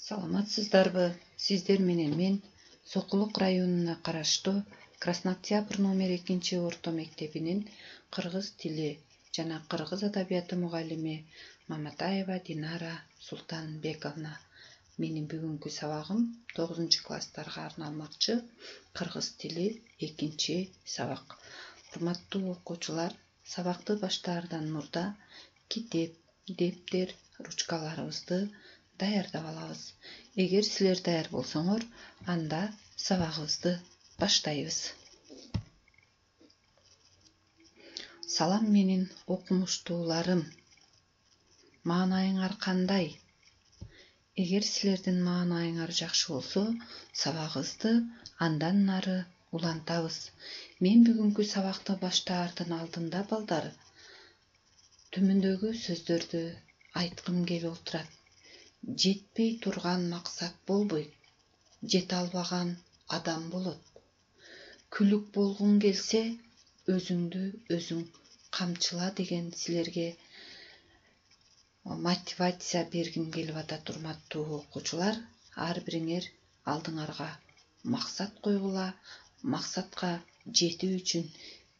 Саламатсыздарбы? Сиздер менен мен Сокулук районуна караштуу Краснооктябрь номер 2 орто мектебинин кыргыз тили жана кыргыз адабияты мугалими Маматаева Динара Султанбековна. Менин бүгүнкү сабагым 9-класстарга арналмакчы. Кыргыз тили 2 сабак. Урматтуу окуучулар, сабакты баштаардан мурда китеп, дептер, ручкаларыбызды даярдап алабыз. Эгер силер даяр болсоңор, анда сабагыбызды баштайбыз. Салам менин окумуштууларым. Маанайыңар кандай? Эгер силердин маанайыңар жакшы болсо, сабагыбызды андан нары улантабыз. Мен бүгүнкү сабакты баштаардын алдында балдар, төмөндөгү сөздөрдү айткым келип отурат. Жетпей турган максат болбойт, жете албаган адам болот. Күлүк болгуң келсе, өзүңдү өзүң камчыла деген силерге мотивация бергим келип атат. Урматтуу окуучулар, ар бириңер алдыңарга максат койгула, максатка жетүү үчүн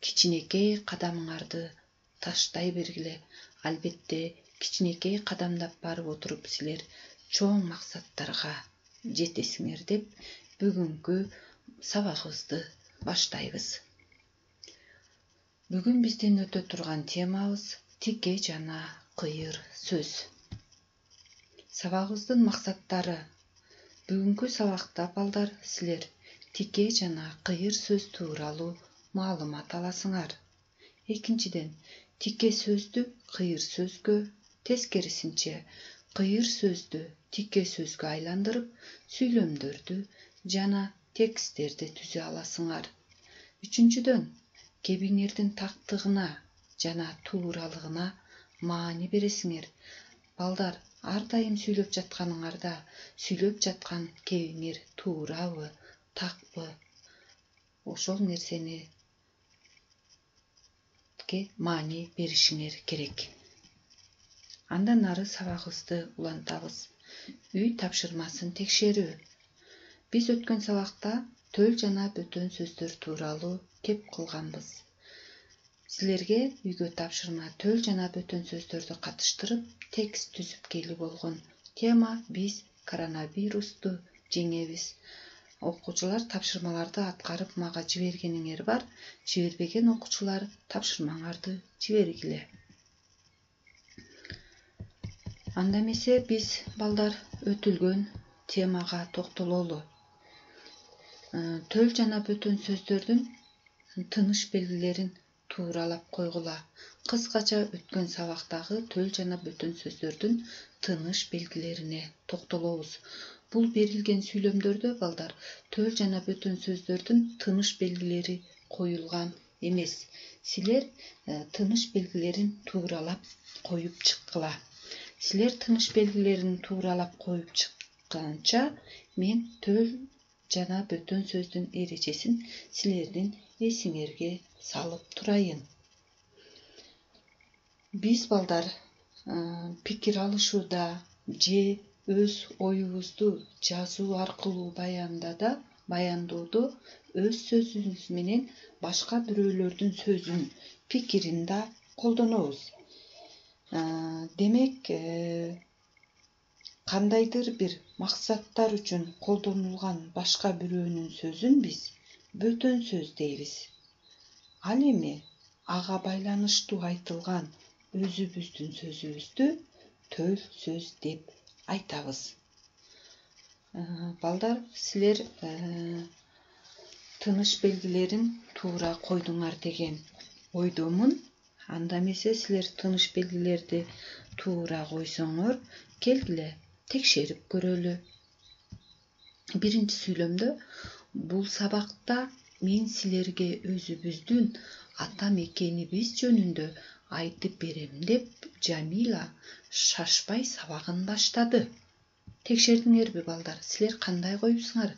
кичинекей кадамыңарды таштай бергиле. Албетте, кичинекей кадамдап барып отуруп силер чоң максаттарга жетесиңер деп бүгүнкү сабагыбызды баштайбыз. Бүгүн биздин өтө турган темабыз тике жана кыйыр сөз. Сабагыбыздын максаттары. Бүгүнкү сабакта балдар силер тике жана кыйыр сөз тууралуу маалымат аласыңар. Экинчиден, тике сөздү кыйыр сөзгө, тескерисинче кыйыр сөздү тике сөзгө айландырып, сүйлөмдөрдү жана тексттерди түзө аласыңар. Үчүнчүдөн, кебиңердин тактыгына жана тууралыгына маани бересиңер. Балдар, ар дайым сүйлөп жатканыңарда, сүйлөп жаткан кебиңер туурабы, такпы? Ошол нерсени маани беришиңер керек. Андан ары сабагыбызды улантабыз. Үй тапшырмасын текшерүү. Биз өткөн сабакта төл жана бөтөн сөздөр тууралуу кеп кылганбыз. Силерге үйгө тапшырма төл жана бөтөн сөздөрдү катыштырып, текст түзүп келүү болгон. Тема биз коронавирусту жеңебиз. Окуучулар тапшырмаларды аткарып мага жибергениңер бар. Жибербеген окуучулар тапшырмаңарды жибергиле. Анда эмесе биз балдар өтүлгөн темага токтололу. Төл жана бөтөн сөздөрдүн тыныш белгилерин тууралап койгула. Кыскача өткөн сабактагы төл жана бөтөн сөздөрдүн тыныш белгилерине токтолобуз. Бул берилген сүйлөмдөрдө балдар төл жана бөтөн сөздөрдүн тыныш белгилери коюлган эмес. Силер тыныш белгилерин тууралап коюп чыккыла. Силер тыныш белгилерин тууралап коюп чыкканча, мен төл жана бөтөн сөздүн эрежесин силердин эсиңерге салып турайын. Биз балдар пикир алышууда же өз оюбузду жазуу аркылуу баяндоодо өз сөзүбүз менен башка бирөөлөрдүн сөзүн, пикирин да колдонобуз. Демек, кандайдыр бир максаттар үчүн колдонулган башка бирөөнүн сөзүн биз бөтөн сөз дейбиз. Ал эми ага байланыштуу айтылган өзүбүздүн сөзүбүздү төл сөз деп айтабыз. Балдар, силер тыныш белгилерин туура койдуңар деген ойдомун. Анда эмесе силер тыныш белгилерди туура койсоңор, келгиле текшерип көрөлү. Биринчи сүйлөмдө бул сабакта мен силерге өзүбүздүн ата мекенибиз жөнүндө айтып берем деп Жамила шашпай сабагын баштады. Текшердиңерби балдар? Силер кандай коюпсуңар?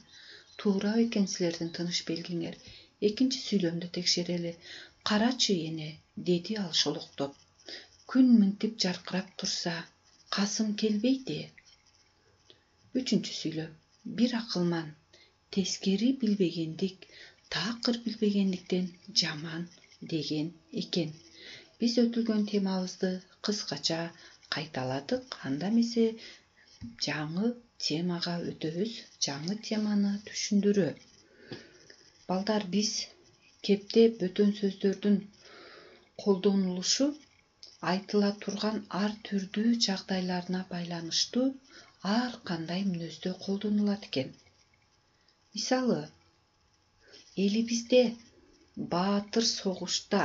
Туура экен силердин тыныш белгиңер. Экинчи сүйлөмдү текшерели. Карачы эне, деди ал шолоктоп. Күн мынтип жаркырап турса, касым келбейди. Üçüncü süйлöm. Bir akılman teskeri bilbegендик, такыр bilbegендиктен жаман деген экен. Biz өтүлгөн темабызды кыскача кайталадык. Анда эмесе жаңы темага өтөбүз. Жаңы теманы түшүндүрүү. Балдар, биз кепте бөтөн сөздөрдүн колдонулушу айтыла турган ар түрдүү жагдайларына байланыштуу ар кандай мүнөздө колдонулат экен. Мисалы, элибизде баатыр согушта,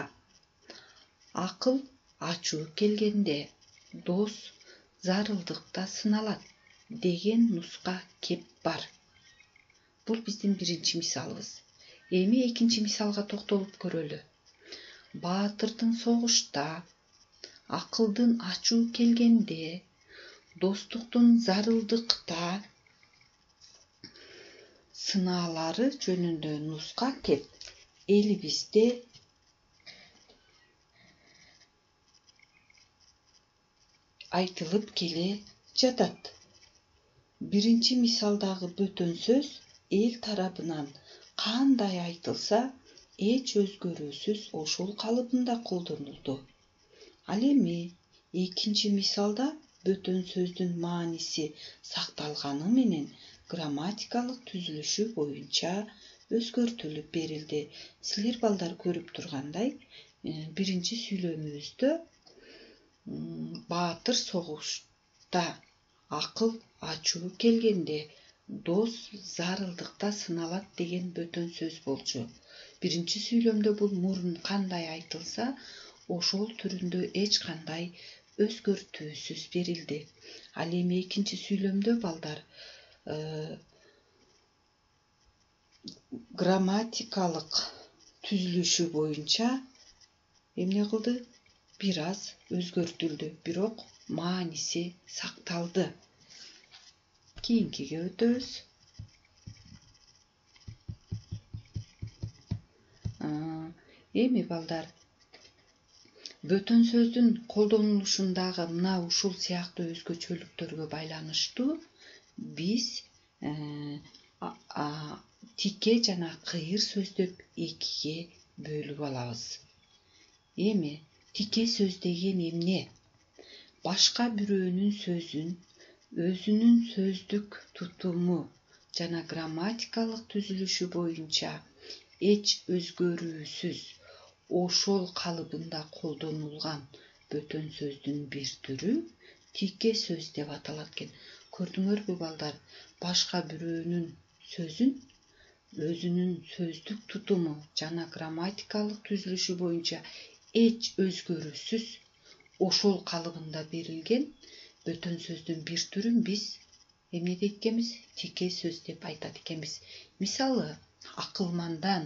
акыл ачуу келгенде, дос зарылдыкта сыналат деген нуска кеп бар. Бул биздин биринчи мисалыбыз. Эми экинчи мисалга токтолуп көрөлү. Баатырдын согушта, акылдын ачуу келгенде, достуктун зарылдыкта сынаалары жөнүндө нуска кеп элибизде айтылып келе жатат. Биринчи мисалдагы бөтөн сөз эл тарабынан кандай айтылса, эч өзгөрүүсүз ошол калыбында колдонулду. Ал эми экинчи мисалда бөтөн сөздүн мааниси сакталганы менен грамматикалык түзүлүшү боюнча өзгөртүлүп берилди. Силер балдар көрүп тургандай, биринчи сүйлөмүбүздө баатыр согушта, акыл ачуу келгенде, дос зарылдыкта сыналат деген бөтөн сөз болчу. Биринчи сүйлөмдө бул мурун кандай айтылса, ошол түрүндө эч кандай өзгөртүүсүз берилди. Ал эми экинчи сүйлөмдө балдар грамматикалык түзүлүшү боюнча эмне кылды? Бир аз өзгөртүлдү, бирок мааниси сакталды. Кийинкиге өтөбүз. Эми балдар, бөтөн сөздүн колдонулушундагы мына ушул сыяктуу өзгөчөлүктөргө байланыштуу биз тике жана кыйыр сөз деп экиге бөлүп алабыз. Эми тике сөз деген эмне? Башка бирөөнүн сөзүн өзүнүн сөздүк тутуму жана грамматикалык түзүлүшү боюнча эч өзгөрүүсүз ошол калыбында колдонулган бөтөн сөздүн бир түрү тике сөз деп аталат экен. Көрдүңөрбү балдар? Башка бирөөнүн сөзүн өзүнүн сөздүк тутуму жана грамматикалык түзүлүшү боюнча эч өзгөрүүсүз ошол калыбында берилген бөтөн сөздүн бир түрүн биз эмне дейт экенбиз? Тике сөз деп айтат экенбиз. Мисалы, акылмандан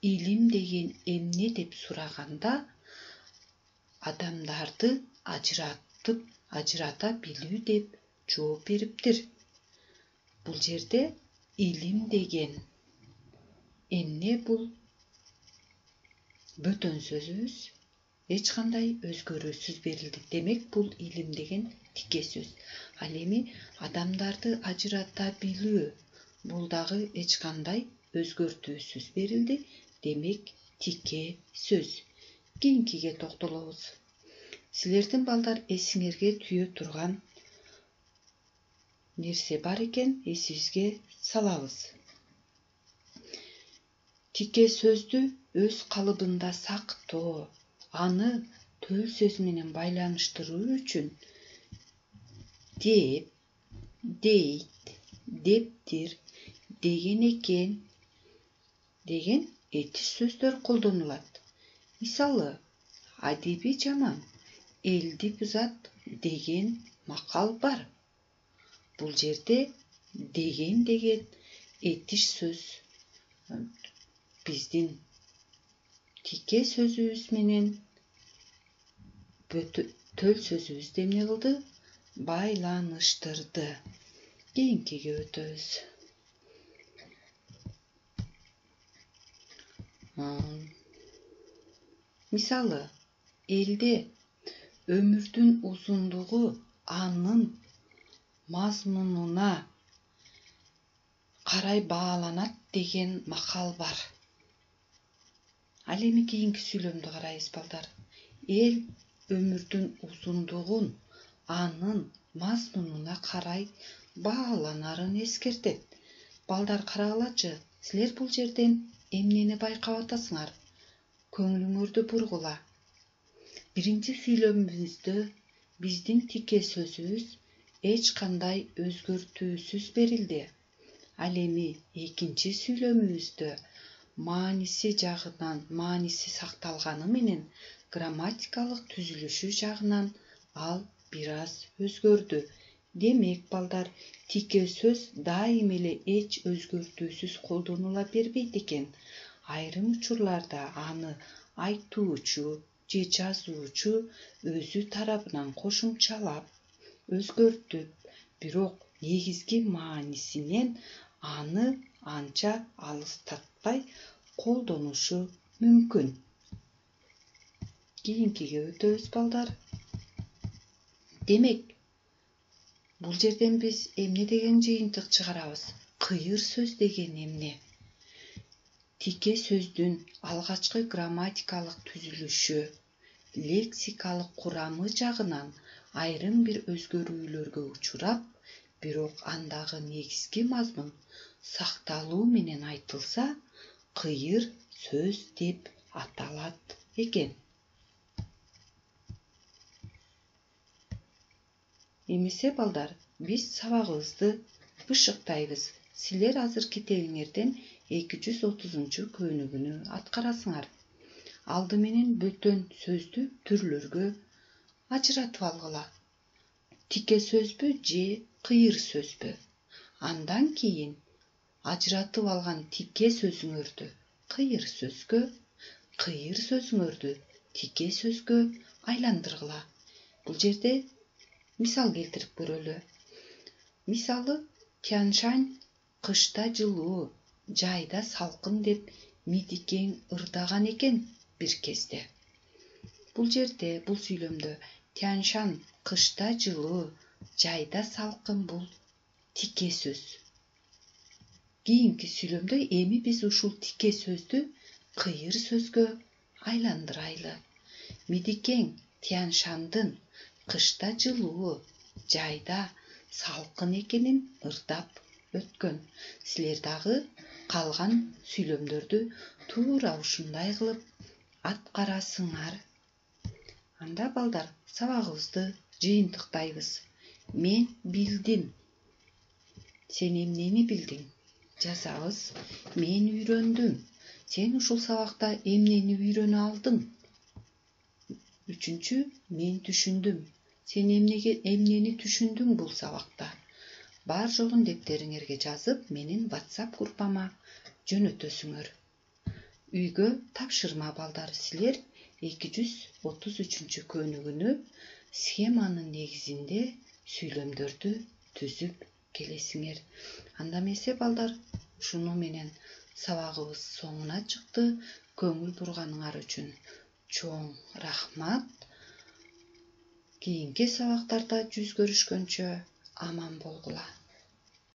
илим деген эмне деп сураганда, адамдарды ажырата билүү деп жооп бериптир. Бул жерде илим деген эмне? Бул бөтөн сөзүбүз эч кандай өзгөрүүсүз берилди. Демек, бул илим деген тике сөз. Ал эми адамдарды ажырата билүү, бул дагы эч кандай өзгөртүүсүз берилди. Демек, тике сөз. Кийинкиге токтолобуз. Силердин балдар эсиңерге түйө турган нерсе бар экен, эсибизге салабыз. Тике сөздү өз калыбында сактоо, аны төл сөз менен байланыштыруу үчүн деп, дейт, дептир, деген экен деген этиш сөздөр колдонулат. Мисалы, адиби жаман элди бузат деген макал бар. Бул жерде деген этиш сөз биздин тике сөзүбүз менен төл сөзүбүздү эмне кылды? Байланыштырды. Кийинкиге өтөбүз. Мисалы, элде өмүрдүн узундугу анын мазмунуна карай бааланат деген макал бар. Ал эми кийинки сүйлөмдү карайбыз балдар. Эл өмүрдүн узундугун анын мазмунуна карай бааланарын эскертет. Балдар карагылачы, силер бул жерден эмнени байкап атасыңар? Көңүлүңөрдү бургула. Биринчи сүйлөмүбүздө биздин тике сөзүбүз эч кандай өзгөртүүсүз берилди. Ал эми экинчи сүйлөмүбүздө мааниси сакталганы менен грамматикалык түзүлүшү жагынан ал бир аз өзгөрдү. Демек балдар, тике сөз дайым эле эч өзгөртүүсүз колдонула бербейт экен. Айрым учурларда аны айтуучу же жазуучу өзү тарабынан кошумчалап, өзгөртүп, бирок негизги маанисинен аны анча алыстатпай колдонушу мүмкүн. Кийинкиге өтөбүз балдар. Демек, бул жерден биз эмне деген жыйынтык чыгарабыз? Кыйыр сөз деген эмне? Тике сөздүн алгачкы грамматикалык түзүлүшү, лексикалык курамы жагынан айрым бир өзгөрүүлөргө учурап, бирок андагы негизги мазмун сакталуу менен айтылса, кыйыр сөз деп аталат экен. Эмесе балдар, биз сабагыбызды бышыктайбыз. Силер азыр китебиңерден 230 көнүгүүнү аткарасыңар. Алды менен бөтөн сөздү түрлөргө ажыратып алгыла. Тике сөзбү же кыйыр сөзбү? Андан кийин ажыратып алган тике сөзүңөрдү кыйыр сөзгө, кыйыр сөзүңөрдү тике сөзгө айландыргыла. Бул жерде мисал келтирип көрөлү. Мисалы, Тянь-Шань кышта жылуу, жайда салкын деп Мидикең ырдаган экен бир кезде. Бул жерде, бул сүйлөмдө Тянь-Шань кышта жылуу, жайда салкын бул тике сөз. Кийинки сүйлөмдө эми биз ушул тике сөздү кыйыр сөзгө айландырайлы. Мидикең Тянь-Шандын кышта жылуу, жайда салкын экенин ырдап өткөн. Силер дагы калган сүйлөмдөрдү туура ушундай кылып аткарасыңар. Анда балдар, сабагыбызды жыйынтыктайбыз. Мен билдим. Сен эмнени билдиң? Жазабыз. Мен үйрөндүм. Сен ушул сабакта эмнени үйрөнө алдың? Үчүнчү, мен түшүндүм. Сен эмнени түшүндүң бул сабакта? Бар жогун дептериңерге жазып, менин WhatsApp группама жөнөтөсүңөр. Үйгө тапшырма балдар, силер 233 көнүгүүнү схеманын негизинде сүйлөмдөрдү түзүп келесиңер. Анда эмесе балдар, ушуну менен сабагыбыз соңуна чыкты. Көңүл бурганыңар үчүн чоң рахмат. Кийинки сабактарда жүз көрүшкөнчө аман болгула.